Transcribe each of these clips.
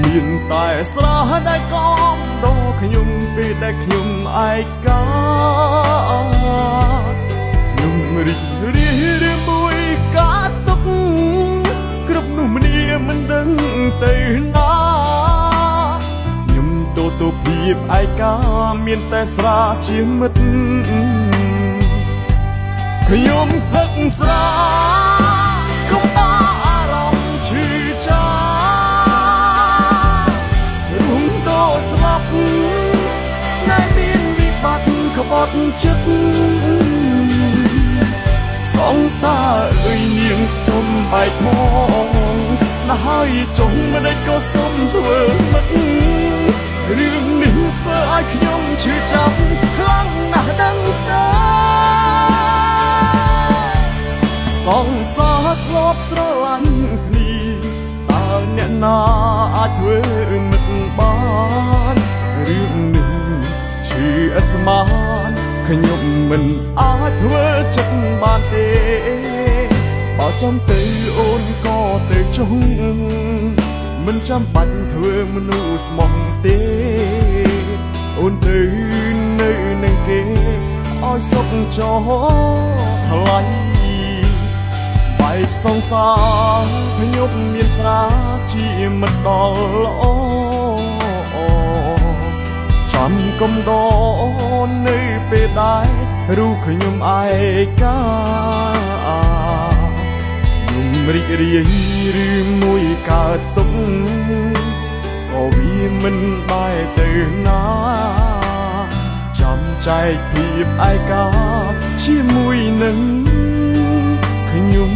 មានតែស្រះដែលកំដរខ្ញុំពេលដែលខ្ញុំឯកាខ្ញុំរីករាយជាមួយការទុកគ្រប់នោះម្នាមិនដឹងទៅណាខ្ញុំទូភាពឯកាមានតែស្រាជាមិត្តខ្ញុំផឹកស្រាកុំអារម្មណ៍ឈឺចាប់រួមតស្លាប់ស្នេហ៍មានវិបត្តិក្បត់ចិត្តសង្សារអើយនាងសុំបែកមកណាស់ហើយចុះមិនដេចក៏សុំធ្វើមិត្តរឿងនេះធ្វើឲ្យខ្ញុំឈឺចាប់ខ្លាំងណាស់ដឹងទេសង្សារធ្លាប់ស្រឡាញ់គ្នាតើអ្នកណាអាចធ្វើមិត្តបានរឿងនេះឈឺអស្មានខ្ញុំមិនអាចធ្វើចិត្តបានទេបើចាំទៅអូនក៏ទៅចុះមិនចាំបាច់ធ្វើមនុស្សស្មោះទេអូនទៅនៅនឹងគេឲ្យសុខចោថ្លៃបែកសង្សារខ្ញុំមានស្រាជាមិត្តដល់ល្អចាំកុំដននៅពេលដែររូបខ្ញុំឯកាខ្ញុំរីករាយឬមួយកើតទុកក៏វាមិនដែរទៅណាចាំចែកភាពឯកាជាមួយនឹងខ្ញុំ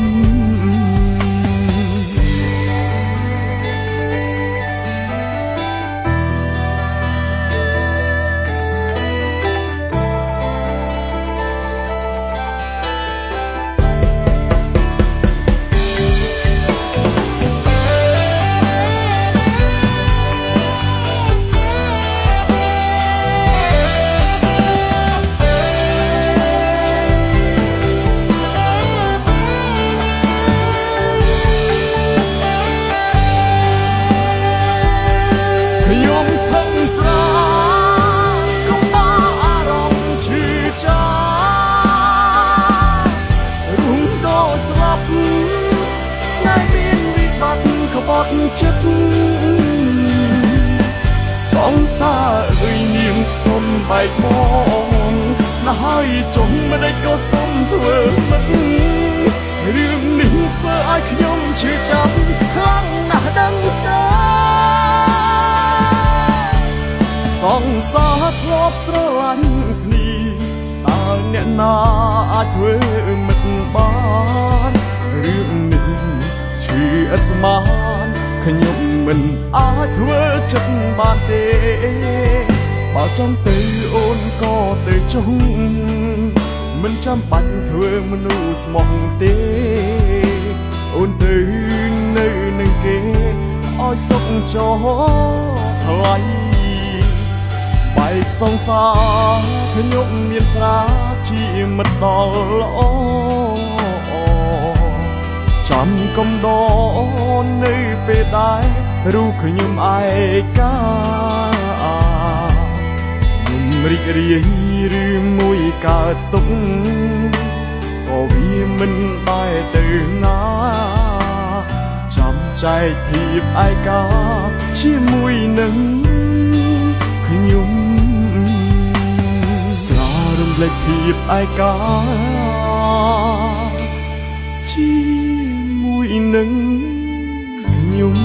ខ្ញុំផឹកស្រាកុំអារម្មណ៍ឈឺចាប់រួមតស្លាប់ស្នេហ៍មានវិបត្តិក្បត់ចិត្តសង្សារអើយនាងសុំបែកមកណាស់ហើយចុះមិនដេចក៏សុំធ្វើមិត្តរឿងនេះធ្វើឲ្យខ្ញុំឈឺចាប់ខ្លាំងណាស់ដឹងទេសង្សារធ្លាប់ស្រឡាញ់គ្នាតើអ្នកណាអាចធ្វើមិត្តបានរឿងនេះឈឺអស្មានខ្ញុំមិនអាចធ្វើចិត្តបានទេបើចាំទៅអូនក៏ទៅចុះមិនចាំបាច់ធ្វើមនុស្សស្មោះទេអូនទៅនៅនឹងគេឲ្យសុខចោថ្លៃបែកសង្សារខ្ញុំមានស្រាជាមិត្តដល់ល្អចាំកុំដននៅពេលដែររូបខ្ញុំឯកាខ្ញុំរីករាយឬមួយកើតទុកក៏វាមិនដែរទៅណាចាំចែកភាពឯកាជាមួយនឹងខ្ញុំស្រារំលែកភាពឯកាជាមួយនឹងខ្ញុំ